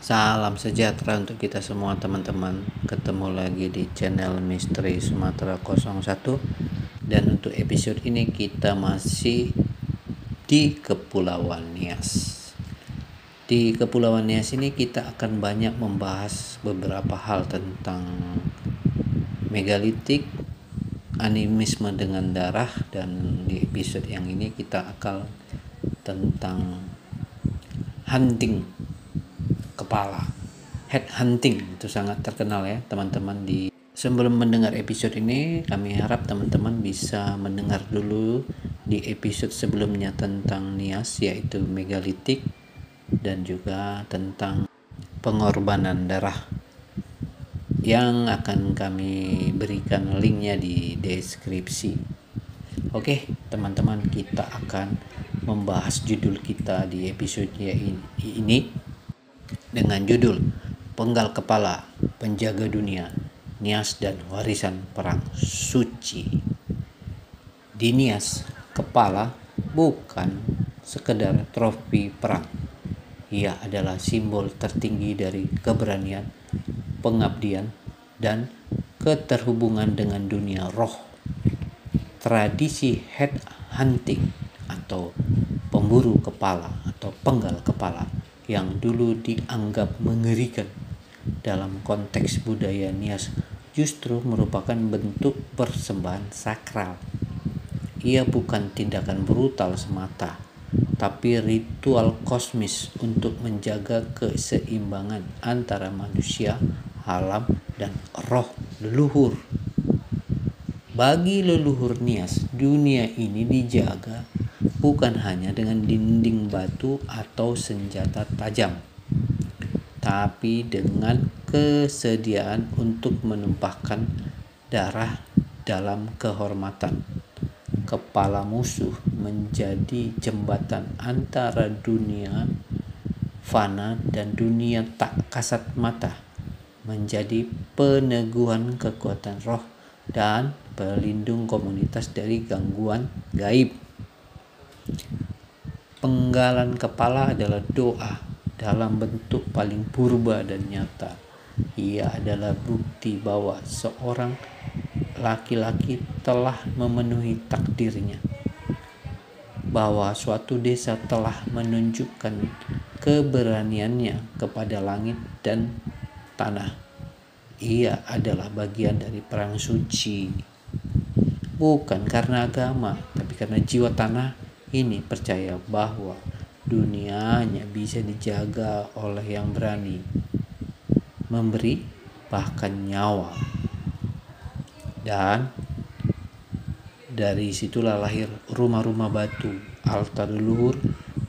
Salam sejahtera untuk kita semua teman-teman. Ketemu lagi di channel Misteri Sumatera 01. Dan untuk episode ini kita masih di Kepulauan Nias. Di Kepulauan Nias ini kita akan banyak membahas beberapa hal tentang megalitik, animisme dengan darah, dan di episode yang ini kita akan tentang hunting kepala, head hunting. Itu sangat terkenal ya teman-teman. Sebelum mendengar episode ini, kami harap teman-teman bisa mendengar dulu di episode sebelumnya tentang Nias, yaitu megalitik, dan juga tentang pengorbanan darah, yang akan kami berikan linknya di deskripsi. Oke teman-teman, kita akan membahas judul kita di episode ini dengan judul Penggal Kepala, Penjaga Dunia, Nias dan Warisan Perang Suci. Di Nias, kepala bukan sekedar trofi perang. Ia adalah simbol tertinggi dari keberanian, pengabdian, dan keterhubungan dengan dunia roh. Tradisi head hunting atau pemburu kepala atau penggal kepala yang dulu dianggap mengerikan dalam konteks budaya Nias justru merupakan bentuk persembahan sakral. Ia bukan tindakan brutal semata, tapi ritual kosmis untuk menjaga keseimbangan antara manusia, alam, dan roh leluhur. Bagi leluhur Nias, dunia ini dijaga bukan hanya dengan dinding batu atau senjata tajam, tapi dengan kesediaan untuk menumpahkan darah dalam kehormatan. Kepala musuh menjadi jembatan antara dunia fana dan dunia tak kasat mata, menjadi peneguhan kekuatan roh dan pelindung komunitas dari gangguan gaib. Penggalan kepala adalah doa dalam bentuk paling purba dan nyata. Ia adalah bukti bahwa seorang laki-laki telah memenuhi takdirnya, bahwa suatu desa telah menunjukkan keberaniannya kepada langit dan tanah. Ia adalah bagian dari perang suci, bukan karena agama, tapi karena jiwa tanah ini percaya bahwa dunia hanya bisa dijaga oleh yang berani memberi bahkan nyawa. Dan dari situlah lahir rumah-rumah batu, altar leluhur,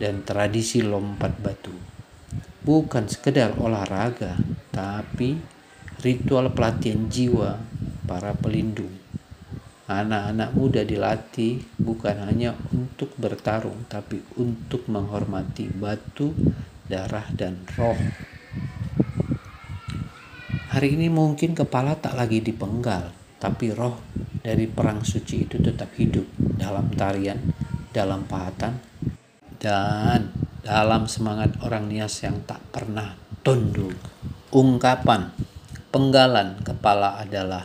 dan tradisi lompat batu. Bukan sekedar olahraga, tapi ritual pelatihan jiwa para pelindung. Anak-anak muda dilatih bukan hanya untuk bertarung, tapi untuk menghormati batu, darah, dan roh. Hari ini mungkin kepala tak lagi dipenggal, tapi roh dari perang suci itu tetap hidup dalam tarian, dalam pahatan, dan dalam semangat orang Nias yang tak pernah tunduk. Ungkapan penggalan kepala adalah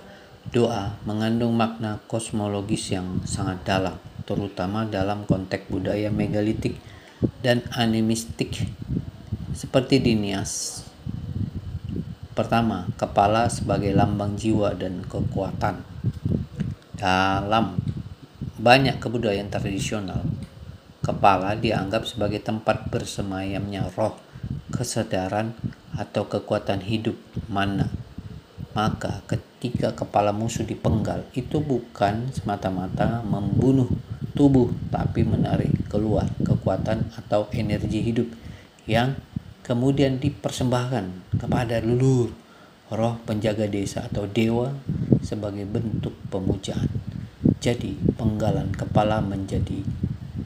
doa mengandung makna kosmologis yang sangat dalam, terutama dalam konteks budaya megalitik dan animistik seperti di Nias. Pertama, kepala sebagai lambang jiwa dan kekuatan. Dalam banyak kebudayaan tradisional, kepala dianggap sebagai tempat bersemayamnya roh, kesadaran, atau kekuatan hidup mana. Maka ketika kepala musuh dipenggal, itu bukan semata-mata membunuh tubuh, tapi menarik keluar kekuatan atau energi hidup yang kemudian dipersembahkan kepada leluhur, roh penjaga desa atau dewa sebagai bentuk pemujaan. Jadi penggalan kepala menjadi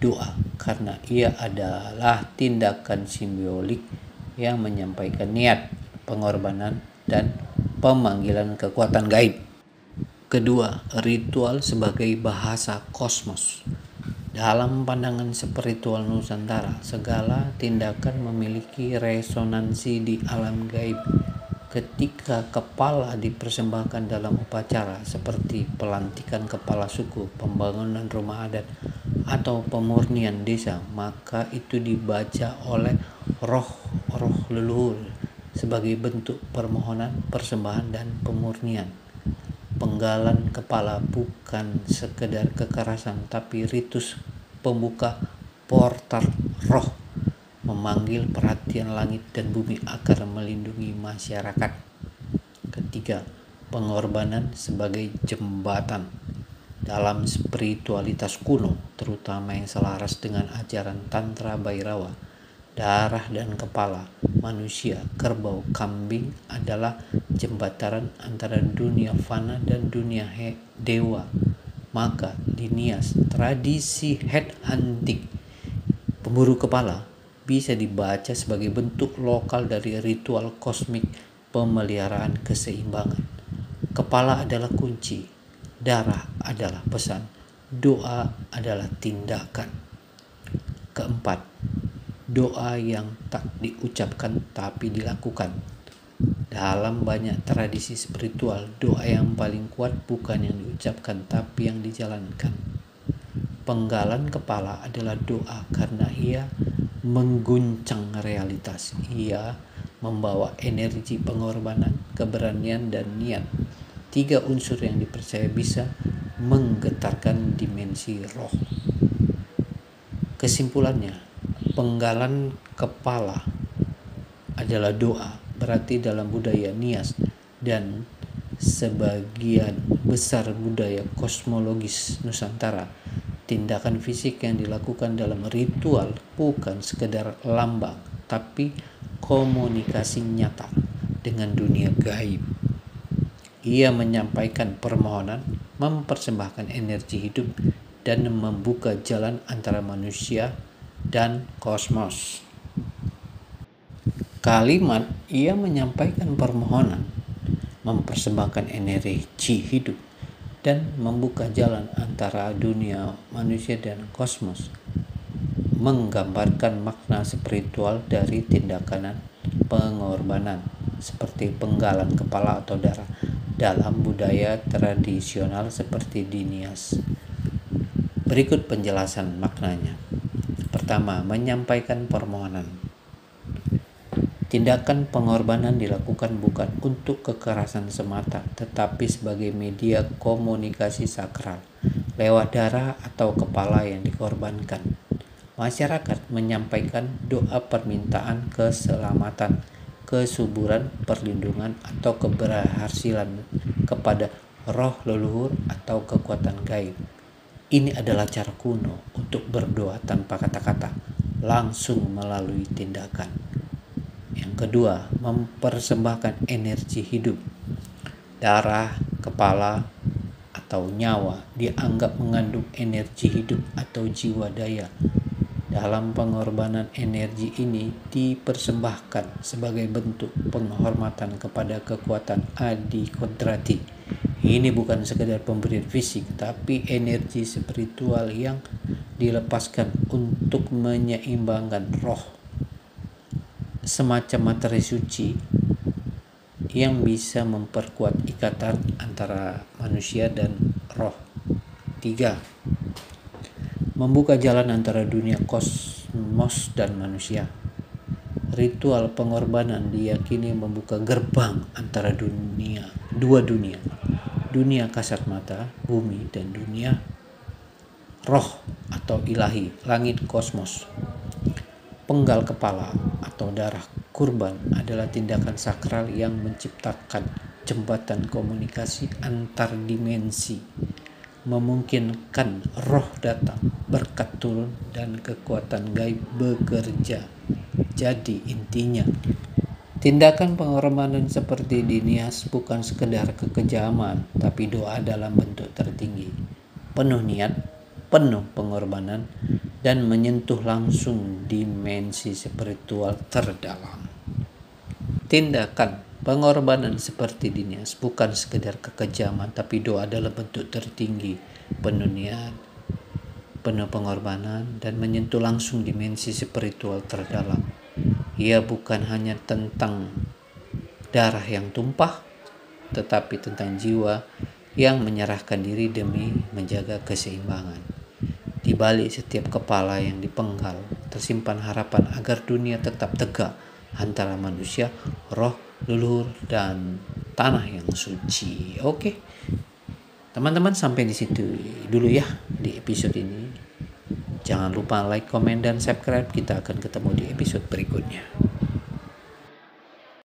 doa karena ia adalah tindakan simbolik yang menyampaikan niat, pengorbanan, dan pemanggilan kekuatan gaib. Kedua, ritual sebagai bahasa kosmos. Dalam pandangan spiritual Nusantara, segala tindakan memiliki resonansi di alam gaib. Ketika kepala dipersembahkan dalam upacara seperti pelantikan kepala suku, pembangunan rumah adat, atau pemurnian desa, maka itu dibaca oleh roh-roh leluhur sebagai bentuk permohonan, persembahan, dan pemurnian. Penggalan kepala bukan sekedar kekerasan, tapi ritus pembuka portal roh, memanggil perhatian langit dan bumi agar melindungi masyarakat. Ketiga, pengorbanan sebagai jembatan. Dalam spiritualitas kuno, terutama yang selaras dengan ajaran Tantra Bhairawa, darah dan kepala manusia, kerbau, kambing adalah jembatan antara dunia fana dan dunia dewa. Maka di Nias, tradisi head hunting, pemburu kepala, bisa dibaca sebagai bentuk lokal dari ritual kosmik pemeliharaan keseimbangan. Kepala adalah kunci, darah adalah pesan, doa adalah tindakan. Keempat, doa yang tak diucapkan tapi dilakukan. Dalam banyak tradisi spiritual, doa yang paling kuat bukan yang diucapkan tapi yang dijalankan. Penggalan kepala adalah doa karena ia mengguncang realitas. Ia membawa energi pengorbanan, keberanian, dan niat. 3 unsur yang dipercaya bisa menggetarkan dimensi roh. Kesimpulannya, penggalan kepala adalah doa, berarti dalam budaya Nias dan sebagian besar budaya kosmologis Nusantara, tindakan fisik yang dilakukan dalam ritual bukan sekedar lambang, tapi komunikasi nyata dengan dunia gaib. Ia menyampaikan permohonan, mempersembahkan energi hidup, dan membuka jalan antara manusia dan kosmos. Kalimat ia menyampaikan permohonan, mempersembahkan energi hidup, dan membuka jalan antara dunia manusia dan kosmos menggambarkan makna spiritual dari tindakan pengorbanan seperti penggalan kepala atau darah dalam budaya tradisional seperti di Nias. Berikut penjelasan maknanya. Pertama, menyampaikan permohonan. Tindakan pengorbanan dilakukan bukan untuk kekerasan semata, tetapi sebagai media komunikasi sakral lewat darah atau kepala yang dikorbankan. Masyarakat menyampaikan doa permintaan keselamatan, kesuburan, perlindungan, atau keberhasilan kepada roh leluhur atau kekuatan gaib. Ini adalah cara kuno untuk berdoa tanpa kata-kata, langsung melalui tindakan. Yang kedua, mempersembahkan energi hidup. Darah, kepala, atau nyawa dianggap mengandung energi hidup atau jiwa daya. Dalam pengorbanan, energi ini dipersembahkan sebagai bentuk penghormatan kepada kekuatan Adi Kodrati. Ini bukan sekedar pemberian fisik, tapi energi spiritual yang dilepaskan untuk menyeimbangkan roh. Semacam materi suci yang bisa memperkuat ikatan antara manusia dan roh. 3. Membuka jalan antara dunia kosmos dan manusia. Ritual pengorbanan diyakini membuka gerbang antara dua dunia. Dunia kasat mata, bumi, dan dunia roh atau ilahi, langit kosmos. Penggal kepala atau darah kurban adalah tindakan sakral yang menciptakan jembatan komunikasi antar dimensi, memungkinkan roh datang, berkat turun, dan kekuatan gaib bekerja. Jadi intinya, tindakan pengorbanan seperti di Nias bukan sekedar kekejaman, tapi doa dalam bentuk tertinggi, penuh niat, penuh pengorbanan, dan menyentuh langsung dimensi spiritual terdalam. Tindakan pengorbanan seperti di Nias bukan sekedar kekejaman, tapi doa dalam bentuk tertinggi, penuh niat, penuh pengorbanan, dan menyentuh langsung dimensi spiritual terdalam. Ia bukan hanya tentang darah yang tumpah, tetapi tentang jiwa yang menyerahkan diri demi menjaga keseimbangan. Di balik setiap kepala yang dipenggal, tersimpan harapan agar dunia tetap tegak antara manusia, roh, leluhur, dan tanah yang suci. Oke, teman-teman, sampai di situ dulu ya di episode ini. Jangan lupa like, komen, dan subscribe. Kita akan ketemu di episode berikutnya.